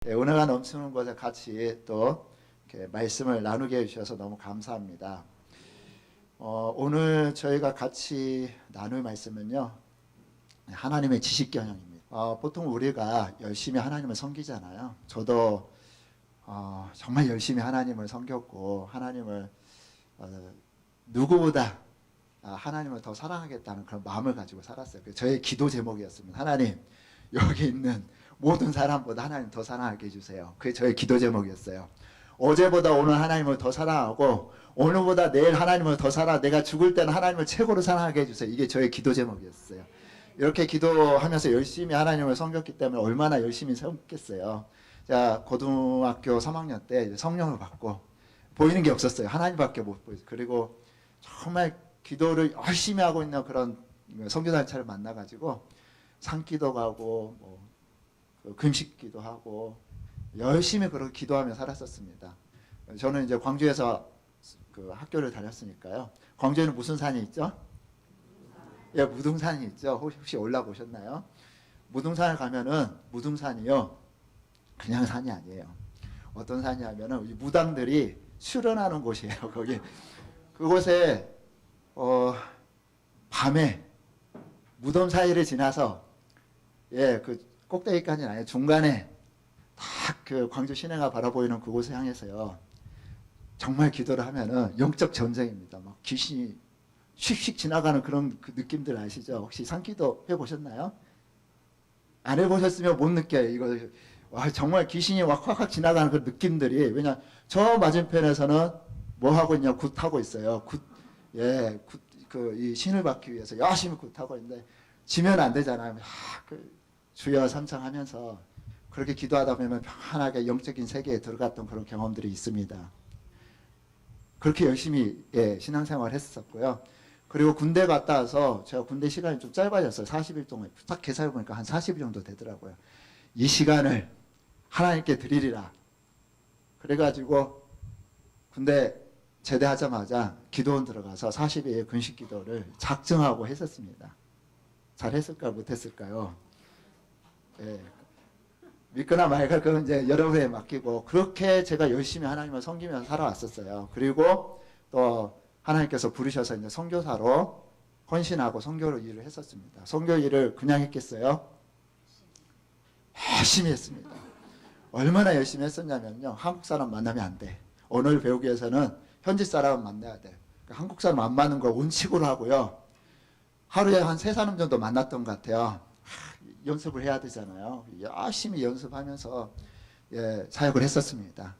은혜가 넘치는 곳에 같이 또 이렇게 말씀을 나누게 해주셔서 너무 감사합니다. 오늘 저희가 같이 나눌 말씀은요, 하나님의 지식경영입니다. 보통 우리가 열심히 하나님을 섬기잖아요. 저도 정말 열심히 하나님을 섬겼고 하나님을 누구보다 하나님을 더 사랑하겠다는 그런 마음을 가지고 살았어요. 저의 기도 제목이었습니다. 하나님, 여기 있는 모든 사람보다 하나님 더 사랑하게 해주세요. 그게 저의 기도 제목이었어요. 어제보다 오늘 하나님을 더 사랑하고 오늘보다 내일 하나님을 더 사랑, 내가 죽을 때는 하나님을 최고로 사랑하게 해주세요. 이게 저의 기도 제목이었어요. 이렇게 기도하면서 열심히 하나님을 섬겼기 때문에 얼마나 열심히 섬겼겠어요. 제가 고등학교 3학년 때 성령을 받고 보이는 게 없었어요. 하나님밖에 못 보여요. 그리고 정말 기도를 열심히 하고 있는 그런 선교단체를 만나가지고 산기도 가고 금식기도 하고 열심히 그렇게 기도하며 살았었습니다. 저는 이제 광주에서 그 학교를 다녔으니까요. 광주에는 무슨 산이 있죠? 예, 무등산이 있죠. 혹시 올라보셨나요? 무등산을 가면은 무등산이요, 그냥 산이 아니에요. 어떤 산이냐면은 이 무당들이 수련하는 곳이에요. 거기 그곳에 밤에 무덤 사이를 지나서 그 꼭대기까지는 아니에요. 중간에 딱 그 광주 시내가 바라보이는 그곳을 향해서요, 정말 기도를 하면은 영적 전쟁입니다. 막 귀신이 휙휙 지나가는 그런 그 느낌들 아시죠? 혹시 산기도 해보셨나요? 안 해보셨으면 못 느껴요. 이거 정말 귀신이 확확 지나가는 그 느낌들이. 왜냐, 저 맞은편에서는 뭐 하고 있냐, 굿하고 있어요. 이 신을 받기 위해서 열심히 굿하고 있는데 지면 안 되잖아요. 주여 삼창하면서 그렇게 기도하다 보면 편하게 영적인 세계에 들어갔던 그런 경험들이 있습니다. 그렇게 열심히 신앙생활을 했었고요. 그리고 군대 갔다 와서 제가 군대 시간이 좀 짧아졌어요. 40일 동안 딱 계산해 보니까 한 40일 정도 되더라고요. 이 시간을 하나님께 드리리라. 그래가지고 군대 제대하자마자 기도원 들어가서 40일의 근식 기도를 작정하고 했었습니다. 잘했을까요? 못했을까요? 믿거나 말거나 그건 이제 여러분에 맡기고, 그렇게 제가 열심히 하나님을 섬기면서 살아왔었어요. 그리고 또 하나님께서 부르셔서 이제 선교사로 헌신하고 선교 일을 했었습니다. 선교 일을 그냥 했겠어요? 열심히 했습니다. 얼마나 열심히 했었냐면요, 한국 사람 만나면 안 돼. 언어를 배우기 위해서는 현지 사람을 만나야 돼. 한국 사람 안 맞는 걸 원칙으로 하고요, 하루에 한 3사람 정도 만났던 것 같아요. 연습을 해야 되잖아요. 열심히 연습하면서 사역을 했었습니다.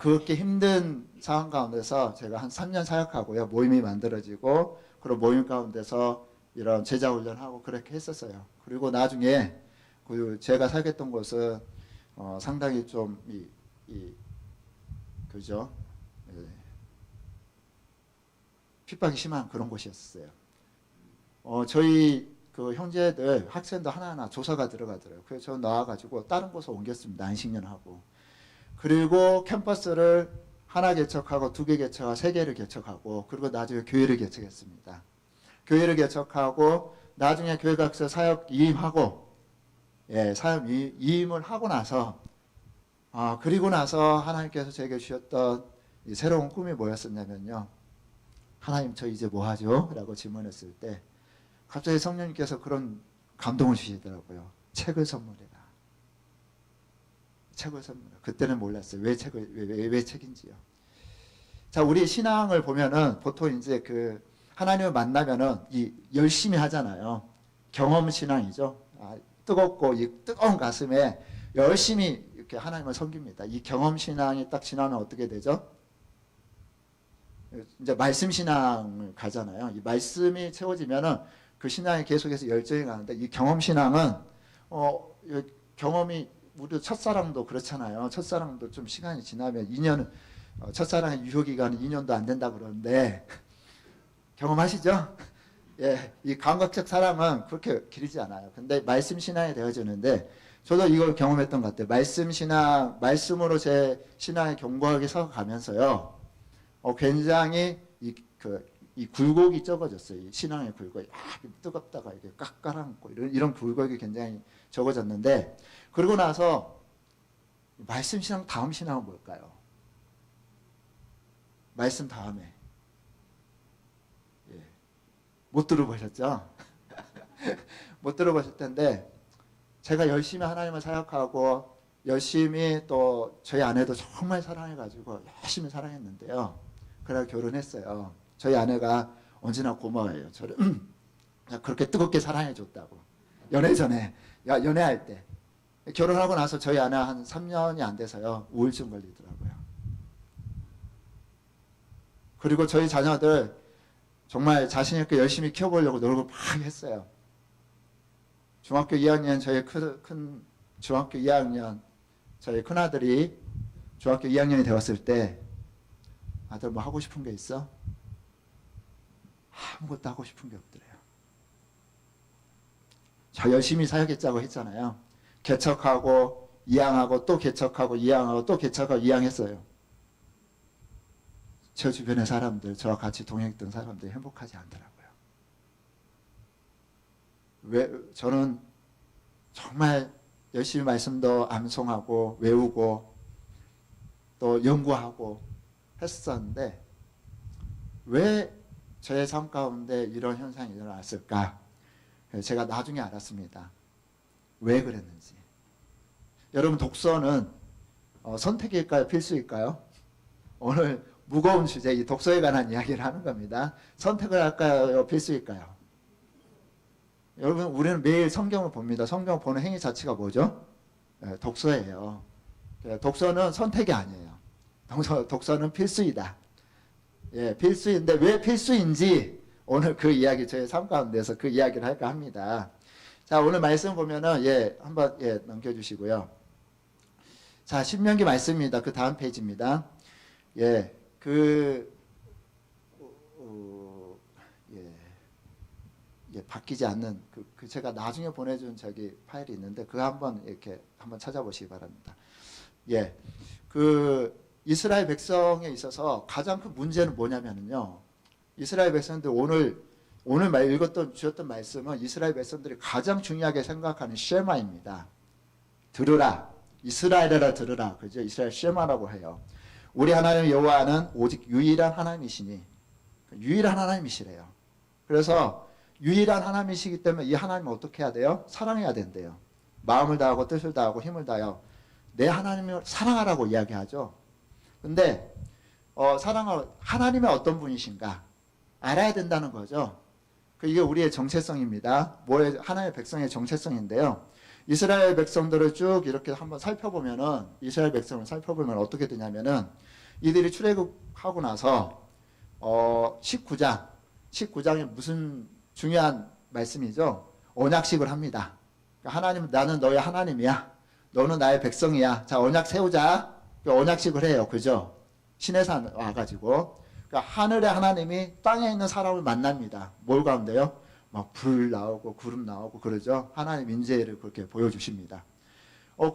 그렇게 힘든 상황 가운데서 제가 한 3년 사역하고요, 모임이 만들어지고, 그런 모임 가운데서 이런 제자훈련하고 그렇게 했었어요. 그리고 나중에 제가 사역했던 곳은 상당히 좀 그죠? 핍박이 심한 그런 곳이었어요. 저희 그 형제들, 학생들 하나하나 조사가 들어가더라고요. 그래서 저 나와가지고 다른 곳으로 옮겼습니다. 안식년하고. 그리고 캠퍼스를 하나 개척하고 2개 개척하고 3개를 개척하고, 그리고 나중에 교회를 개척했습니다. 교회를 개척하고 나중에 교회 각서 사역 이임하고, 사역 이임을 하고 나서, 그리고 나서 하나님께서 제게 주셨던 이 새로운 꿈이 뭐였었냐면요, 하나님, 저 이제 뭐 하죠? 라고 질문했을 때 갑자기 성령님께서 그런 감동을 주시더라고요. 책을 선물해라. 책을 선물해라. 그때는 몰랐어요. 왜 책인지요. 자, 우리 신앙을 보면은 보통 이제 하나님을 만나면은 열심히 하잖아요. 경험 신앙이죠. 뜨겁고 이 뜨거운 가슴에 열심히 이렇게 하나님을 섬깁니다. 이 경험 신앙이 딱 지나면 어떻게 되죠? 이제 말씀 신앙을 가잖아요. 이 말씀이 채워지면은 그 신앙이 계속해서 열정이 가는데, 이 경험 신앙은 경험이, 우리 첫사랑도 그렇잖아요. 첫사랑도 좀 시간이 지나면 2년, 첫사랑의 유효 기간은 2년도 안 된다 그러는데 경험하시죠? 이 감각적 사랑은 그렇게 길지 않아요. 근데 말씀 신앙이 되어지는데, 저도 이걸 경험했던 것 같아요. 말씀 신앙, 말씀으로 제 신앙에 견고하게 서가면서요, 굉장히 이 굴곡이 적어졌어요. 이 신앙의 굴곡이 뜨겁다가 이렇게 깎아랑고 이런 굴곡이 굉장히 적어졌는데, 그러고 나서 말씀 신앙 다음 신앙은 뭘까요? 말씀 다음에. 예. 못 들어보셨죠? 못 들어보실 텐데 제가 열심히 하나님을 사역하고 열심히 또 저희 아내도 정말 사랑해가지고 열심히 사랑했는데요. 그래 결혼했어요. 저희 아내가 언제나 고마워해요. 저를 그렇게 뜨겁게 사랑해줬다고. 연애 전에, 연애할 때. 결혼하고 나서 저희 아내 한 3년이 안 돼서요. 우울증 걸리더라고요. 그리고 저희 자녀들 정말 자신 있게 열심히 키워보려고 노력을 막 했어요. 중학교 2학년 저희 큰 중학교 2학년 저희 큰아들이 중학교 2학년이 되었을 때 아들 뭐 하고 싶은 게 있어? 아무것도 하고 싶은 게 없더래요. 저 열심히 사역했자고 했잖아요. 개척하고 이양하고 또 개척하고 이양하고 또 개척하고 이양했어요. 저 주변의 사람들, 저와 같이 동행했던 사람들이 행복하지 않더라고요. 왜 저는 정말 열심히 말씀도 암송하고 외우고 또 연구하고 했었는데 왜 저의 삶 가운데 이런 현상이 일어났을까? 제가 나중에 알았습니다. 왜 그랬는지. 여러분 독서는 선택일까요? 필수일까요? 오늘 무거운 주제, 이 독서에 관한 이야기를 하는 겁니다. 선택을 할까요? 필수일까요? 여러분 우리는 매일 성경을 봅니다. 성경을 보는 행위 자체가 뭐죠? 독서예요. 독서는 선택이 아니에요. 독서는 필수이다. 예, 필수인데 왜 필수인지 오늘 그 이야기 저희 삶 가운데서 그 이야기를 할까 합니다. 자, 오늘 말씀 보면은 한번 넘겨주시고요. 자, 신명기 말씀입니다. 그 다음 페이지입니다. 바뀌지 않는 제가 나중에 보내준 저기 파일이 있는데 그거 한번 이렇게 한번 찾아보시기 바랍니다. 이스라엘 백성에 있어서 가장 큰 문제는 뭐냐면요. 이스라엘 백성들 오늘 주셨던 말씀은 이스라엘 백성들이 가장 중요하게 생각하는 쉐마입니다. 들으라. 이스라엘이라 들으라. 그죠? 이스라엘 쉐마라고 해요. 우리 하나님 여호와는 오직 유일한 하나님이시니 유일한 하나님이시래요. 그래서 유일한 하나님이시기 때문에 이 하나님을 어떻게 해야 돼요? 사랑해야 된대요. 마음을 다하고 뜻을 다하고 힘을 다하여 내 하나님을 사랑하라고 이야기하죠. 근데 하나님의 어떤 분이신가 알아야 된다는 거죠. 이게 우리의 정체성입니다. 하나님의 백성의 정체성인데요. 이스라엘 백성들을 쭉 이렇게 한번 살펴보면은 이스라엘 백성을 살펴보면 어떻게 되냐면은 이들이 출애굽하고 나서 19장에 무슨 중요한 말씀이죠. 언약식을 합니다. 하나님 나는 너의 하나님이야. 너는 나의 백성이야. 자, 언약 세우자. 언약식을 해요. 그죠? 시내산 와가지고. 하늘의 하나님이 땅에 있는 사람을 만납니다. 뭘 가운데요? 막 불 나오고 구름 나오고 그러죠. 하나님 인재를 그렇게 보여주십니다.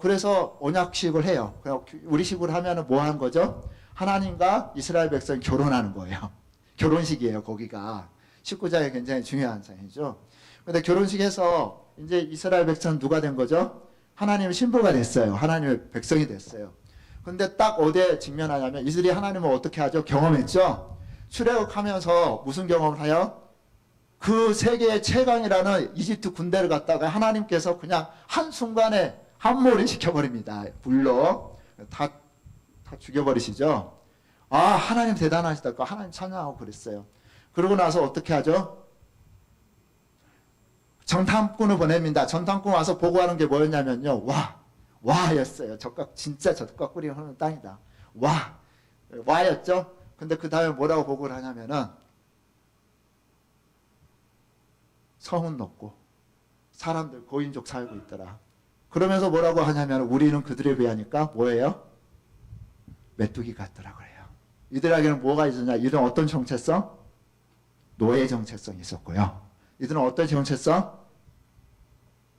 그래서 언약식을 해요. 우리식으로 하면은 뭐 하는 거죠? 하나님과 이스라엘 백성이 결혼하는 거예요. 결혼식이에요. 거기가 19장에 굉장히 중요한 상이죠. 근데 결혼식에서 이제 이스라엘 백성은 누가 된 거죠? 하나님의 신부가 됐어요. 하나님의 백성이 됐어요. 근데 딱 어디에 직면하냐면 이들이 하나님을 어떻게 하죠? 경험했죠. 출애굽하면서 무슨 경험을 해요? 그 세계의 최강이라는 이집트 군대를 갖다가 하나님께서 그냥 한순간에 함몰이 시켜버립니다. 불로 다 죽여버리시죠. 아, 하나님 대단하시다. 하나님 찬양하고 그랬어요. 그러고 나서 어떻게 하죠? 정탐꾼을 보냅니다. 정탐꾼 와서 보고하는 게 뭐였냐면요. 와였어요. 진짜 젖과 꿀이 흐르는 땅이다. 와였죠. 근데 그 다음에 뭐라고 보고를 하냐면은 성은 높고 사람들 고인족 살고 있더라. 그러면서 뭐라고 하냐면 우리는 그들에 비하니까 뭐예요? 메뚜기 같더라 그래요. 이들에게는 뭐가 있었냐? 이들은 어떤 정체성? 노예 정체성이 있었고요. 이들은 어떤 정체성?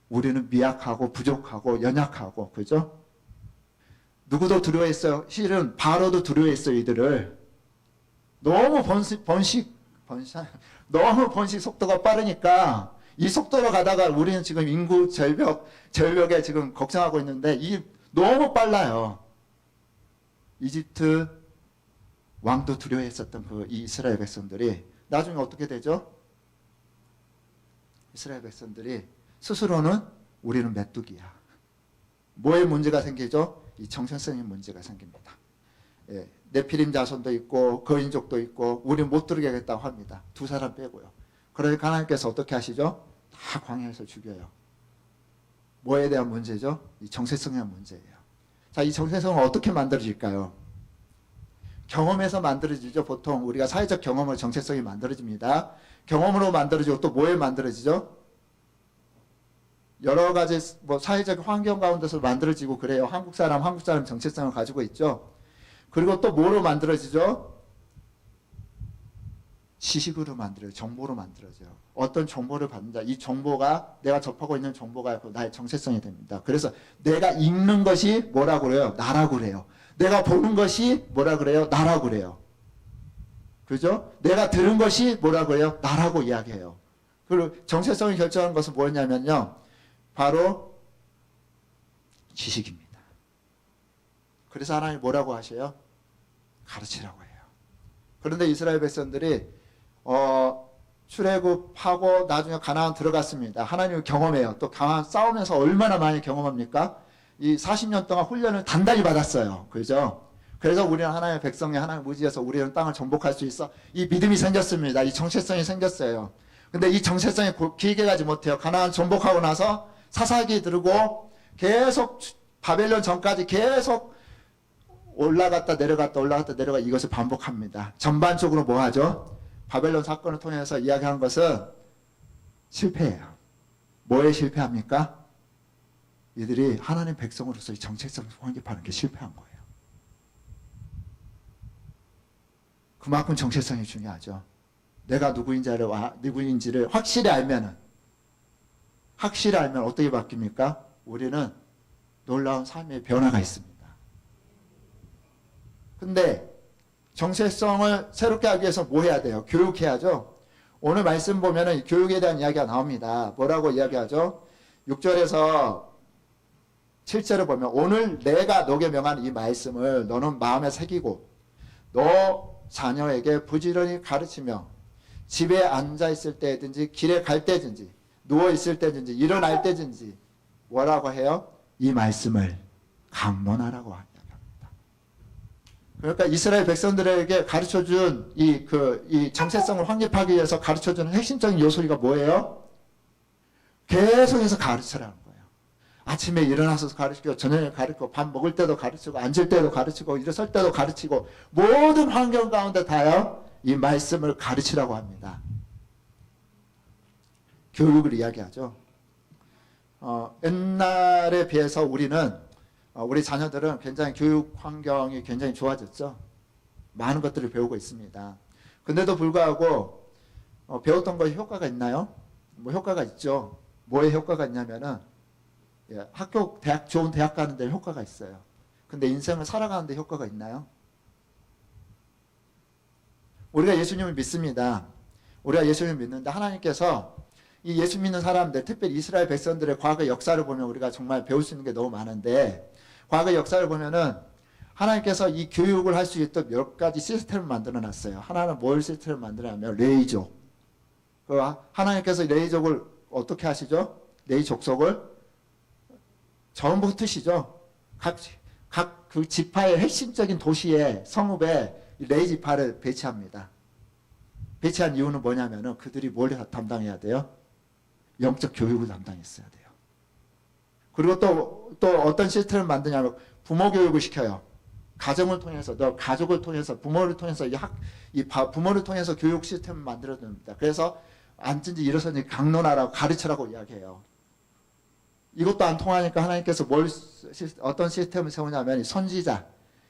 우리는 미약하고 부족하고 연약하고 그죠? 누구도 두려워했어요. 실은 바로도 두려워했어요. 이들을 너무 너무 번식 속도가 빠르니까 이 속도로 가다가 우리는 지금 인구 절벽에 지금 걱정하고 있는데 이 너무 빨라요. 이집트 왕도 두려워했었던 그 이스라엘 백성들이 나중에 어떻게 되죠? 이스라엘 백성들이 스스로는 우리는 메뚜기야. 뭐에 문제가 생기죠? 이 정체성의 문제가 생깁니다. 예, 네피림 자손도 있고 거인족도 있고 우리는 못 들어가겠다고 합니다. 두 사람 빼고요. 그러니까 하나님께서 어떻게 하시죠? 다 광야에서 죽여요. 뭐에 대한 문제죠? 이 정체성의 문제예요. 자, 이 정체성은 어떻게 만들어질까요? 경험에서 만들어지죠. 보통 우리가 사회적 경험으로 정체성이 만들어집니다. 경험으로 만들어지고 또 뭐에 만들어지죠? 여러 가지 뭐 사회적 환경 가운데서 만들어지고 그래요. 한국 사람 정체성을 가지고 있죠. 그리고 또 뭐로 만들어지죠? 지식으로 만들어요. 정보로 만들어져요. 어떤 정보를 받는다. 이 정보가 내가 접하고 있는 정보가 나의 정체성이 됩니다. 그래서 내가 읽는 것이 뭐라고 그래요? 나라고 그래요. 내가 보는 것이 뭐라 그래요? 나라고 그래요. 그죠? 내가 들은 것이 뭐라고 그래요? 나라고 이야기해요. 그리고 정체성을 결정하는 것은 뭐냐면요. 바로 지식입니다. 그래서 하나님이 뭐라고 하셔요? 가르치라고 해요. 그런데 이스라엘 백성들이 출애굽하고 나중에 가나안 들어갔습니다. 하나님을 경험해요. 또 가나안 싸우면서 얼마나 많이 경험합니까? 이 40년 동안 훈련을 단단히 받았어요. 그죠? 그래서 우리는 하나님의 백성이 하나님을 의지해서 우리는 땅을 정복할 수 있어. 이 믿음이 생겼습니다. 이 정체성이 생겼어요. 근데 이 정체성이 길게 가지 못해요. 가나안 정복하고 나서 사사기 들고 계속 바벨론 전까지 계속 올라갔다 내려가 이것을 반복합니다. 전반적으로 뭐 하죠? 바벨론 사건을 통해서 이야기한 것은 실패예요. 뭐에 실패합니까? 이들이 하나님 백성으로서의 정체성을 확립하는 게 실패한 거예요. 그만큼 정체성이 중요하죠. 내가 누구인지를 확실히 알면 어떻게 바뀝니까? 우리는 놀라운 삶의 변화가 있습니다. 근데 정체성을 새롭게 하기 위해서 뭐 해야 돼요? 교육해야죠. 오늘 말씀 보면은 교육에 대한 이야기가 나옵니다. 뭐라고 이야기하죠? 6절에서 7절을 보면 오늘 내가 너에게 명한 이 말씀을 너는 마음에 새기고 너 자녀에게 부지런히 가르치며 집에 앉아 있을 때든지 길에 갈 때든지 누워 있을 때든지 일어날 때든지 뭐라고 해요? 이 말씀을 강론하라고 합니다. 그러니까 이스라엘 백성들에게 가르쳐준 이 정체성을 확립하기 위해서 가르쳐주는 핵심적인 요소가 뭐예요? 계속해서 가르치라는 거예요. 아침에 일어나서 가르치고 저녁에 가르치고 밥 먹을 때도 가르치고 앉을 때도 가르치고 일어설 때도 가르치고 모든 환경 가운데 다요 이 말씀을 가르치라고 합니다. 교육을 이야기하죠. 옛날에 비해서 우리 자녀들은 굉장히 교육 환경이 굉장히 좋아졌죠. 많은 것들을 배우고 있습니다. 근데도 불구하고 배웠던 것이 효과가 있나요? 뭐 효과가 있죠. 뭐에 효과가 있냐면은 좋은 대학 가는 데 효과가 있어요. 근데 인생을 살아가는 데 효과가 있나요? 우리가 예수님을 믿습니다. 우리가 예수님을 믿는데 하나님께서 이 예수 믿는 사람들, 특별히 이스라엘 백성들의 과거 역사를 보면 우리가 정말 배울 수 있는 게 너무 많은데 과거 역사를 보면은 하나님께서 이 교육을 할 수 있도록 몇 가지 시스템을 만들어 놨어요. 하나는 뭘 시스템을 만들어냐면 레이족. 하나님께서 레이족을 어떻게 하시죠? 레이 족속을 전부 흩으시죠. 각 그 지파의 핵심적인 도시에 성읍에 레이 지파를 배치합니다. 배치한 이유는 뭐냐면은 그들이 뭘 담당해야 돼요? 영적 교육을 담당했어야 돼요. 그리고 또 어떤 시스템을 만드냐면 부모 교육을 시켜요. 가정을 통해서, 가족을 통해서, 부모를 통해서, 부모를 통해서 교육 시스템을 만들어 줍니다. 그래서 앉은지 일어서는지 강론하라고 가르치라고 이야기해요. 이것도 안 통하니까 하나님께서 어떤 시스템을 세우냐면 선지자,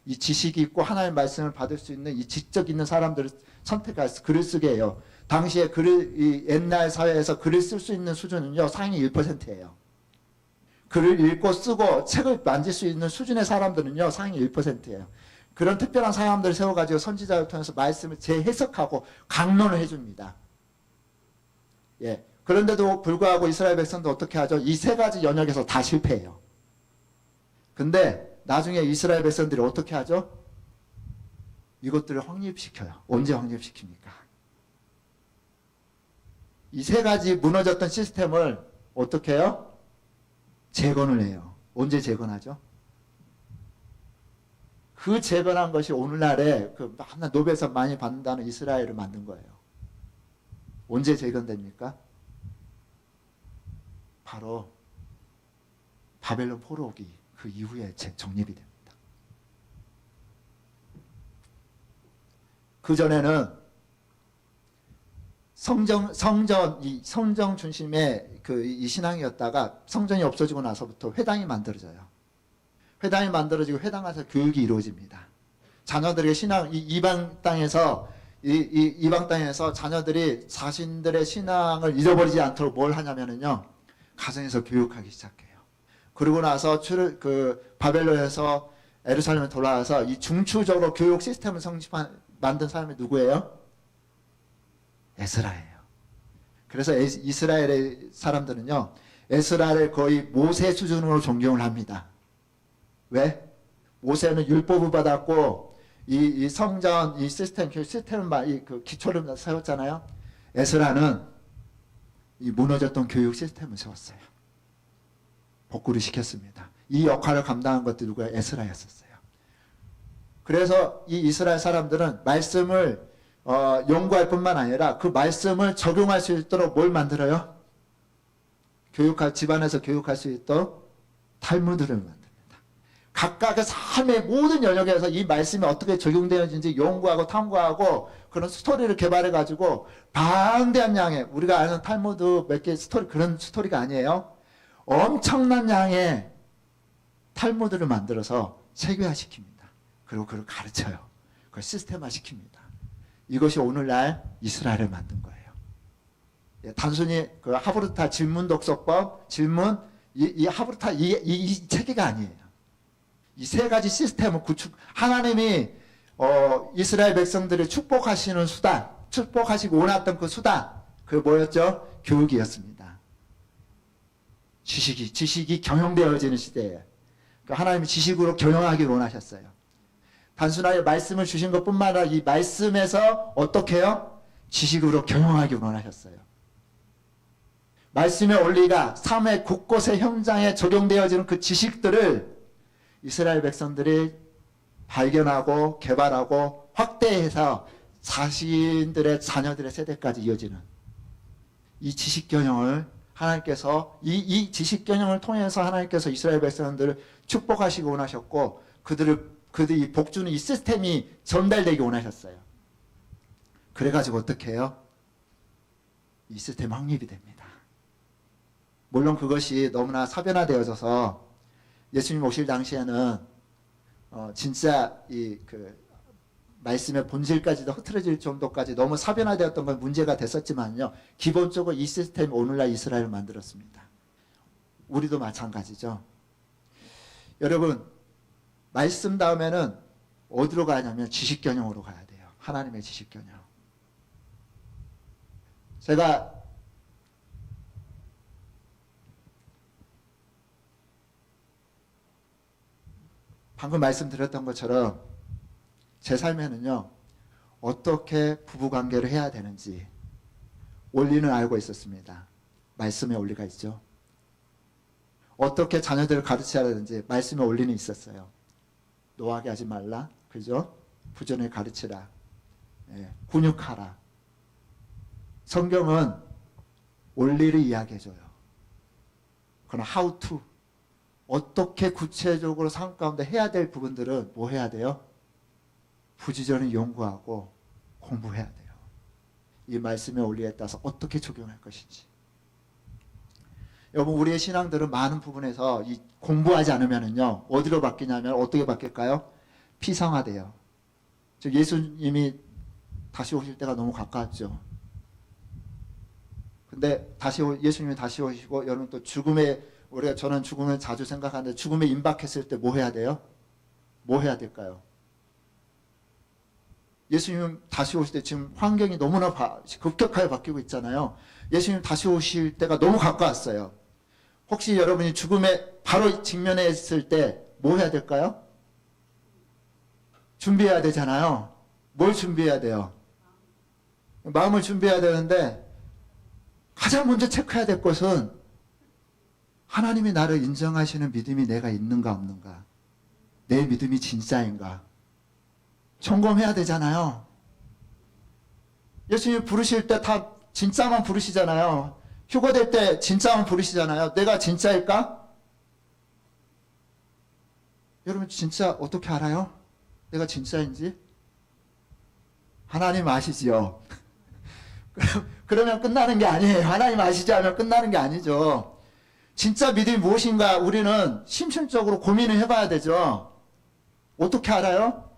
이 지식이 있고 하나님의 말씀을 받을 수 있는 이 지적 있는 사람들을 선택해서 글을 쓰게 해요. 당시에 이 옛날 사회에서 글을 쓸 수 있는 수준은요, 상위 1%예요. 글을 읽고 쓰고 책을 만질 수 있는 수준의 사람들은요, 상위 1%예요. 그런 특별한 사람들을 세워가지고 선지자를 통해서 말씀을 재해석하고 강론을 해줍니다. 예. 그런데도 불구하고 이스라엘 백성도 어떻게 하죠? 이 세 가지 영역에서 다 실패해요. 근데 나중에 이스라엘 백성들이 어떻게 하죠? 이것들을 확립시켜요. 언제 확립시킵니까? 이 세 가지 무너졌던 시스템을 어떻게 해요? 재건을 해요. 언제 재건하죠? 그 재건한 것이 오늘날에 그 노벨상 많이 받는다는 이스라엘을 만든 거예요. 언제 재건됩니까? 바로 바벨론 포로기 그 이후에 정립이 됩니다. 그 전에는 성전 중심의 이 신앙이었다가 성전이 없어지고 나서부터 회당이 만들어져요. 회당이 만들어지고 회당 안에서 교육이 이루어집니다. 자녀들의 신앙, 이방 땅에서 자녀들이 자신들의 신앙을 잃어버리지 않도록 뭘 하냐면요, 가정에서 교육하기 시작해요. 그러고 나서 바벨론에서 예루살렘에 돌아와서 이 중추적으로 교육 시스템을 만든 사람이 누구예요? 에스라예요. 그래서 이스라엘의 사람들은요, 에스라를 거의 모세 수준으로 존경을 합니다. 왜? 모세는 율법을 받았고 이 성전 이 시스템을 그 기초를 세웠잖아요. 에스라는 이 무너졌던 교육 시스템을 세웠어요. 복구를 시켰습니다. 이 역할을 감당한 것도 누구야? 에스라였었어요. 그래서 이 이스라엘 사람들은 말씀을 연구할 뿐만 아니라 그 말씀을 적용할 수 있도록 뭘 만들어요? 집안에서 교육할 수 있도록 탈무드를 만듭니다. 각각의 삶의 모든 영역에서 이 말씀이 어떻게 적용되어지는지 연구하고 탐구하고 그런 스토리를 개발해가지고 방대한 양의, 우리가 아는 탈무드 몇 개 스토리, 그런 스토리가 아니에요. 엄청난 양의 탈무드를 만들어서 세계화시킵니다. 그리고 그걸 가르쳐요. 그걸 시스템화시킵니다. 이것이 오늘날 이스라엘을 만든 거예요. 단순히 그 하브르타 질문 독서법, 이 하브르타 이 체계가 아니에요. 이 세 가지 시스템을 하나님이 이스라엘 백성들을 축복하시는 수단, 축복하시고 원했던 그 수단, 그게 뭐였죠? 교육이었습니다. 지식이 경영되어지는 시대에 하나님이 지식으로 경영하기를 원하셨어요. 단순하게 말씀을 주신 것뿐만 아니라 이 말씀에서 어떻게 해요? 지식으로 경영하기를 원하셨어요. 말씀의 원리가 삶의 곳곳의 현장에 적용되어지는 그 지식들을 이스라엘 백성들이 발견하고 개발하고 확대해서 자신들의 자녀들의 세대까지 이어지는 이 지식경영을 하나님께서 이 지식경영을 통해서 하나님께서 이스라엘 백성들을 축복하시기 원하셨고 그들이 복주는 이 시스템이 전달되기 원하셨어요. 그래가지고 어떻게 해요? 이 시스템 확립이 됩니다. 물론 그것이 너무나 사변화되어져서 예수님 오실 당시에는 진짜 말씀의 본질까지도 흐트러질 정도까지 너무 사변화되었던 건 문제가 됐었지만요. 기본적으로 이 시스템이 오늘날 이스라엘을 만들었습니다. 우리도 마찬가지죠. 여러분, 말씀 다음에는 어디로 가냐면 지식경영으로 가야 돼요. 하나님의 지식경영. 제가 방금 말씀드렸던 것처럼 제 삶에는요, 어떻게 부부관계를 해야 되는지 원리는 알고 있었습니다. 말씀의 원리가 있죠. 어떻게 자녀들을 가르쳐야 되는지 말씀의 원리는 있었어요. 노하게 하지 말라, 그죠? 부전을 가르치라, 훈육하라. 성경은 원리를 이야기해줘요. 그러나 how to, 어떻게 구체적으로 삶 가운데 해야 될 부분들은 뭐 해야 돼요? 부지런히 연구하고 공부해야 돼요. 이 말씀의 원리에 따라서 어떻게 적용할 것인지. 여러분, 우리의 신앙들은 많은 부분에서 공부하지 않으면요, 어디로 바뀌냐면 어떻게 바뀔까요? 피상화돼요. 즉 예수님이 다시 오실 때가 너무 가까웠죠. 근데 예수님이 다시 오시고, 여러분 또 저는 죽음을 자주 생각하는데, 죽음에 임박했을 때 뭐 해야 돼요? 뭐 해야 될까요? 예수님 다시 오실 때 지금 환경이 너무나 급격하게 바뀌고 있잖아요. 예수님 다시 오실 때가 너무 가까웠어요. 혹시 여러분이 죽음에 바로 직면했을 때 뭐 해야 될까요? 준비해야 되잖아요. 뭘 준비해야 돼요? 마음을 준비해야 되는데 가장 먼저 체크해야 될 것은 하나님이 나를 인정하시는 믿음이 내가 있는가 없는가, 내 믿음이 진짜인가 점검해야 되잖아요. 예수님 부르실 때 다 진짜만 부르시잖아요. 휴거 될 때 진짜만 부르시잖아요. 내가 진짜일까? 여러분 진짜 어떻게 알아요? 내가 진짜인지? 하나님 아시지요? 그러면 끝나는 게 아니에요. 하나님 아시지 하면 끝나는 게 아니죠. 진짜 믿음이 무엇인가 우리는 심층적으로 고민을 해봐야 되죠. 어떻게 알아요?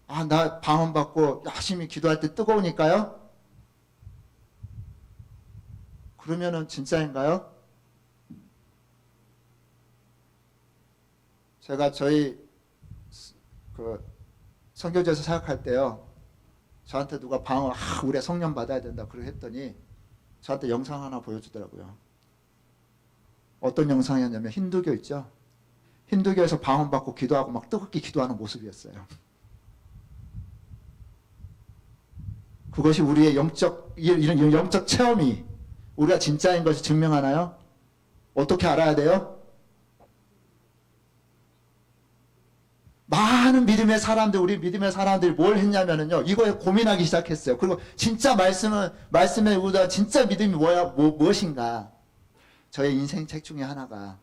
아, 나 방언받고 열심히 기도할 때 뜨거우니까요? 그러면은 진짜인가요? 제가 저희 선교지에서 사역할 때요, 저한테 누가 방언, 우리 성령 받아야 된다 그러고 했더니 저한테 영상 하나 보여주더라고요. 어떤 영상이었냐면 힌두교 있죠? 힌두교에서 방언 받고 기도하고 막 뜨겁게 기도하는 모습이었어요. 그것이 우리의 이런 영적 체험이 우리가 진짜인 것을 증명하나요? 어떻게 알아야 돼요? 많은 믿음의 사람들, 우리 믿음의 사람들이 뭘 했냐면요, 이거에 고민하기 시작했어요. 그리고 진짜 말씀에 우리가 진짜 믿음이 무엇인가? 저의 인생 책 중에 하나가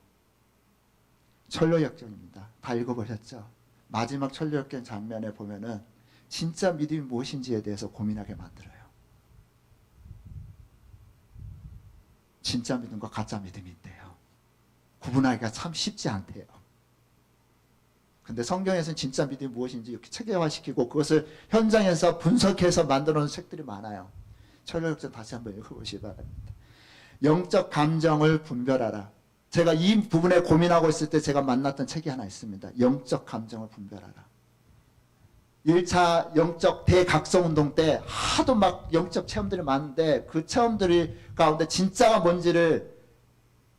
천로역정입니다. 다 읽어보셨죠? 마지막 천로역정 장면에 보면은 진짜 믿음이 무엇인지에 대해서 고민하게 만들어요. 진짜 믿음과 가짜 믿음이 있대요. 구분하기가 참 쉽지 않대요. 근데 성경에서는 진짜 믿음이 무엇인지 이렇게 체계화시키고 그것을 현장에서 분석해서 만들어 놓은 책들이 많아요. 천로역정 다시 한번 읽어보시기 바랍니다. 영적 감정을 분별하라. 제가 이 부분에 고민하고 있을 때 제가 만났던 책이 하나 있습니다. 영적 감정을 분별하라. 1차 영적 대각성운동 때 하도 막 영적 체험들이 많은데 그 체험들이 가운데 진짜가 뭔지를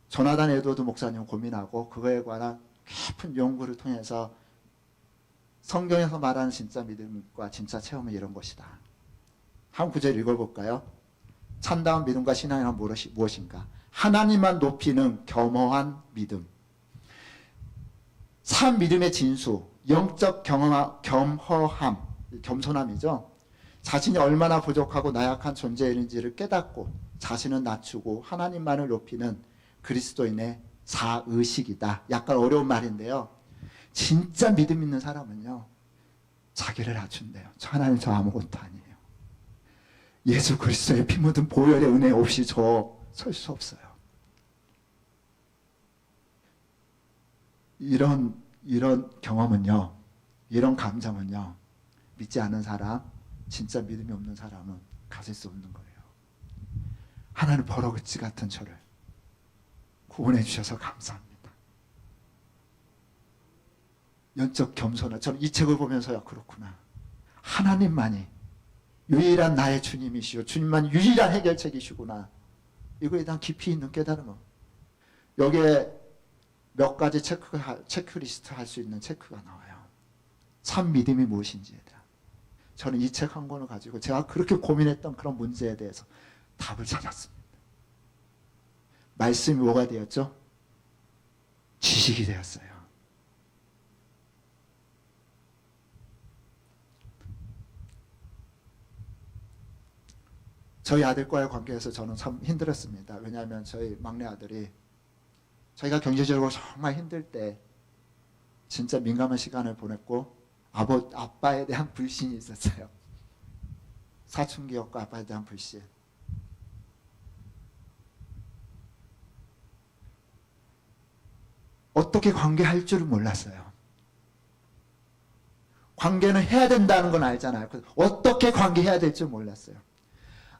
조나단 에드워드 목사님 고민하고 그거에 관한 깊은 연구를 통해서 성경에서 말하는 진짜 믿음과 진짜 체험은 이런 것이다. 한 구절 읽어볼까요? 참다운 믿음과 신앙이란 무엇인가? 하나님만 높이는 겸허한 믿음. 참 믿음의 진수, 영적 겸허함, 겸손함이죠. 자신이 얼마나 부족하고 나약한 존재인지를 깨닫고 자신을 낮추고 하나님만을 높이는 그리스도인의 자의식이다. 약간 어려운 말인데요. 진짜 믿음 있는 사람은요, 자기를 낮춘대요. 하나님 저 아무것도 아니에요. 예수 그리스도의 피 묻은 보혈의 은혜 없이 저 설 수 없어요. 이런 경험은요, 이런 감정은요, 믿지 않은 사람, 진짜 믿음이 없는 사람은 가질 수 없는 거예요. 하나님 버러그치 같은 저를 구원해 주셔서 감사합니다. 영적 겸손한, 저는 이 책을 보면서요, 그렇구나. 하나님만이 유일한 나의 주님이시오. 주님만 유일한 해결책이시구나. 이거에 대한 깊이 있는 깨달음은, 여기에 몇 가지 체크리스트 할 수 있는 체크가 나와요. 참 믿음이 무엇인지에 대한. 저는 이 책 한 권을 가지고 제가 그렇게 고민했던 그런 문제에 대해서 답을 찾았습니다. 말씀이 뭐가 되었죠? 지식이 되었어요. 저희 아들과의 관계에서 저는 참 힘들었습니다. 왜냐하면 저희 막내 아들이 저희가 경제적으로 정말 힘들 때 진짜 민감한 시간을 보냈고 아빠에 대한 불신이 있었어요. 사춘기였고 아빠에 대한 불신. 어떻게 관계할 줄을 몰랐어요. 관계는 해야 된다는 건 알잖아요. 어떻게 관계해야 될 줄 몰랐어요.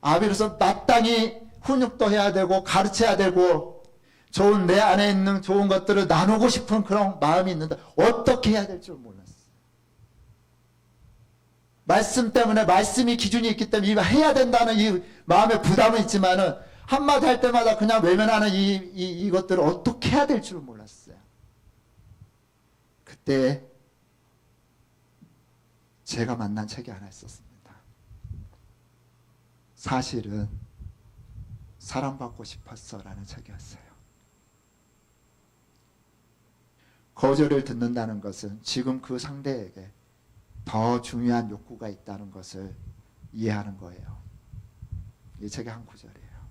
아비로서 마땅히 훈육도 해야 되고 가르쳐야 되고 좋은 내 안에 있는 좋은 것들을 나누고 싶은 그런 마음이 있는데 어떻게 해야 될 줄 몰랐어요. 말씀 때문에, 말씀이 기준이 있기 때문에 해야 된다는 이 마음의 부담은 있지만은 한마디 할 때마다 그냥 외면하는 이것들을 어떻게 해야 될 줄 몰랐어요. 그때 제가 만난 책이 하나 있었습니다. 사실은 사랑받고 싶었어라는 책이었어요. 거절을 듣는다는 것은 지금 그 상대에게 더 중요한 욕구가 있다는 것을 이해하는 거예요. 이 책의 한 구절이에요.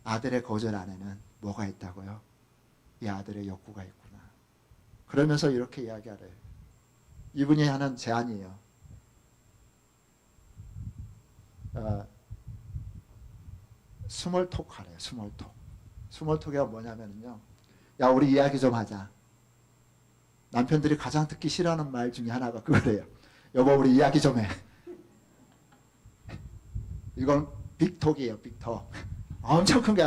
아들의 거절 안에는 뭐가 있다고요? 이 아들의 욕구가 있구나. 그러면서 이렇게 이야기하래요. 이분이 하는 제안이에요. 스몰톡 하래요. 스몰톡. 스몰톡이 뭐냐면요. 야, 우리 이야기 좀 하자. 남편들이 가장 듣기 싫어하는 말 중에 하나가 그거래요. 여보, 우리 이야기 좀 해. 이건 빅톡이에요. 빅톡. 엄청 큰 게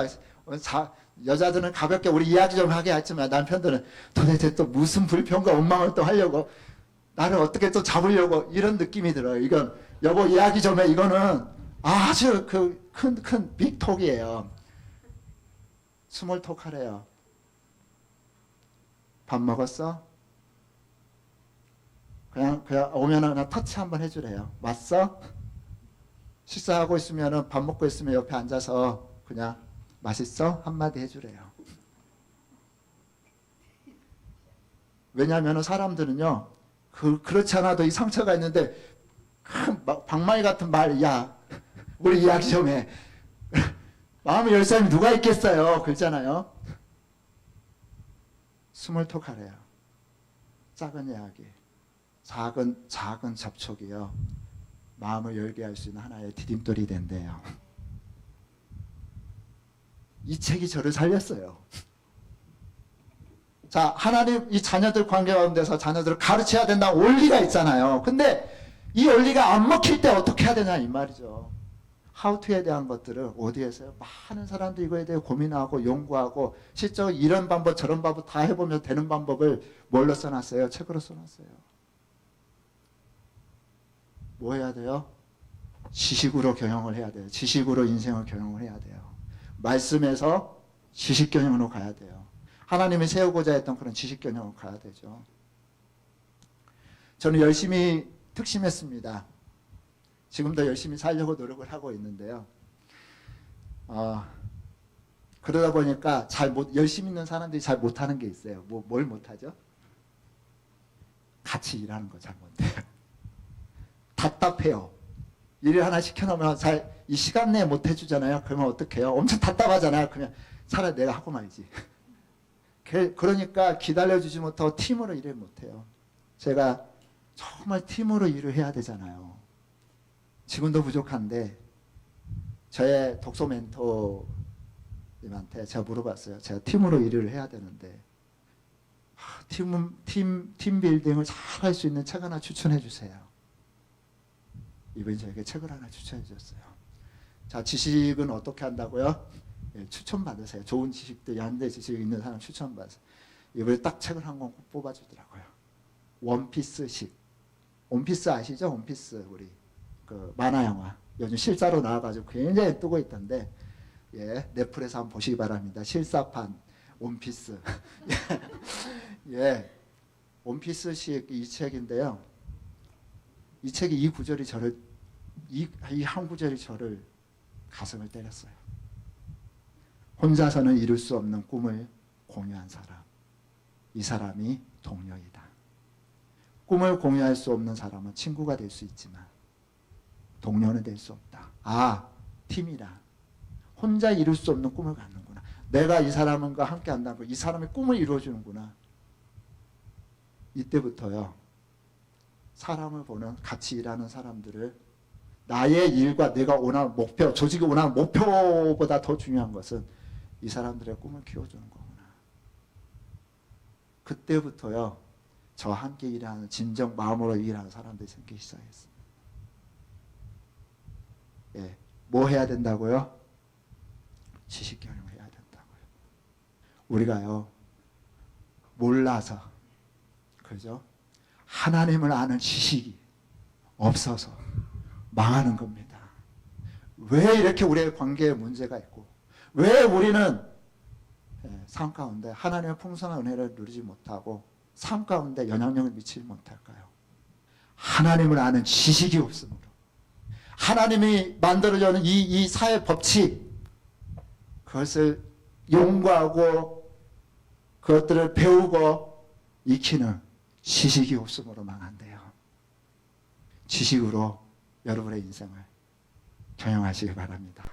여자들은 가볍게 우리 이야기 좀 하게 했지만 남편들은 도대체 또 무슨 불평과 원망을 또 하려고 나를 어떻게 또 잡으려고 이런 느낌이 들어요. 이건 여보 이야기 좀 해. 이거는 아주 그 큰 빅톡이에요. 스몰톡 하래요. 밥 먹었어? 그냥 오면은 그냥 터치 한번 해주래요. 왔어? 식사하고 있으면은 밥 먹고 있으면 옆에 앉아서 그냥 맛있어? 한마디 해주래요. 왜냐하면 사람들은요, 그렇지 않아도 이 상처가 있는데, 큰 방망이 같은 말, 야, 우리 이야기 좀 해. 마음을 열 사람이 누가 있겠어요? 그러잖아요. 스몰톡 하래요. 작은 이야기, 작은 접촉이요. 마음을 열게 할 수 있는 하나의 디딤돌이 된대요. 이 책이 저를 살렸어요. 자, 하나님 이 자녀들 관계 가운데서 자녀들을 가르쳐야 된다는 원리가 있잖아요. 근데 이 원리가 안 먹힐 때 어떻게 해야 되냐 이 말이죠. 하우투에 대한 것들을 어디에서요? 많은 사람들이 이거에 대해 고민하고 연구하고 실제로 이런 방법 저런 방법 다 해보면 되는 방법을 뭘로 써놨어요? 책으로 써놨어요. 뭐 해야 돼요? 지식으로 경영을 해야 돼요. 지식으로 인생을 경영을 해야 돼요. 말씀에서 지식 경영으로 가야 돼요. 하나님이 세우고자 했던 그런 지식 경영으로 가야 되죠. 저는 열심히 특심했습니다. 지금도 열심히 살려고 노력을 하고 있는데요. 그러다 보니까 열심히 있는 사람들이 잘 못하는 게 있어요. 뭘 못하죠? 같이 일하는 거 잘 못해요. 답답해요. 일을 하나 시켜놓으면 이 시간 내에 못 해주잖아요. 그러면 어떡해요? 엄청 답답하잖아요. 그러면 차라리 내가 하고 말지. 그러니까 기다려주지 못하고 팀으로 일을 못해요. 제가 정말 팀으로 일을 해야 되잖아요. 지금도 부족한데 저의 독서 멘토님한테 제가 물어봤어요. 제가 팀으로 일을 해야 되는데 팀 빌딩을 잘 할 수 있는 책 하나 추천해 주세요. 이분이 저에게 책을 하나 추천해 주셨어요. 자, 지식은 어떻게 한다고요? 예, 추천 받으세요. 좋은 지식들, 연대 지식 있는 사람 추천 받으세요. 이번에 딱 책을 한 권 꼭 뽑아주더라고요. 원피스식. 원피스 아시죠? 원피스 우리 그 만화 영화 요즘 실사로 나와가지고 굉장히 뜨고 있던데, 예, 넷플에서 한번 보시기 바랍니다. 실사판 원피스. 예, 원피스식 이 책인데요. 이 책이 이 한 구절이 저를 가슴을 때렸어요. 혼자서는 이룰 수 없는 꿈을 공유한 사람. 이 사람이 동료이다. 꿈을 공유할 수 없는 사람은 친구가 될 수 있지만 동료는 될 수 없다. 아, 팀이라. 혼자 이룰 수 없는 꿈을 갖는구나. 내가 이 사람과 함께 한다고 이 사람의 꿈을 이루어주는구나. 이때부터요. 사람을 보는 같이 일하는 사람들을 나의 일과 내가 원하는 목표, 조직이 원하는 목표보다 더 중요한 것은 이 사람들의 꿈을 키워주는 거구나. 그때부터요. 저와 함께 일하는 진정 마음으로 일하는 사람들이 생기기 시작했습니다. 예, 뭐 해야 된다고요? 지식 경영을 해야 된다고요. 우리가요. 몰라서 그죠? 하나님을 아는 지식이 없어서 망하는 겁니다. 왜 이렇게 우리의 관계에 문제가 있고 왜 우리는 삶 가운데 하나님의 풍성한 은혜를 누리지 못하고 삶 가운데 영향력을 미치지 못할까요? 하나님을 아는 지식이 없으므로, 하나님이 만들어주는 이 사회 법칙, 그것을 연구하고 그것들을 배우고 익히는 지식이 없으므로 망한대요. 지식으로 여러분의 인생을 경영하시기 바랍니다.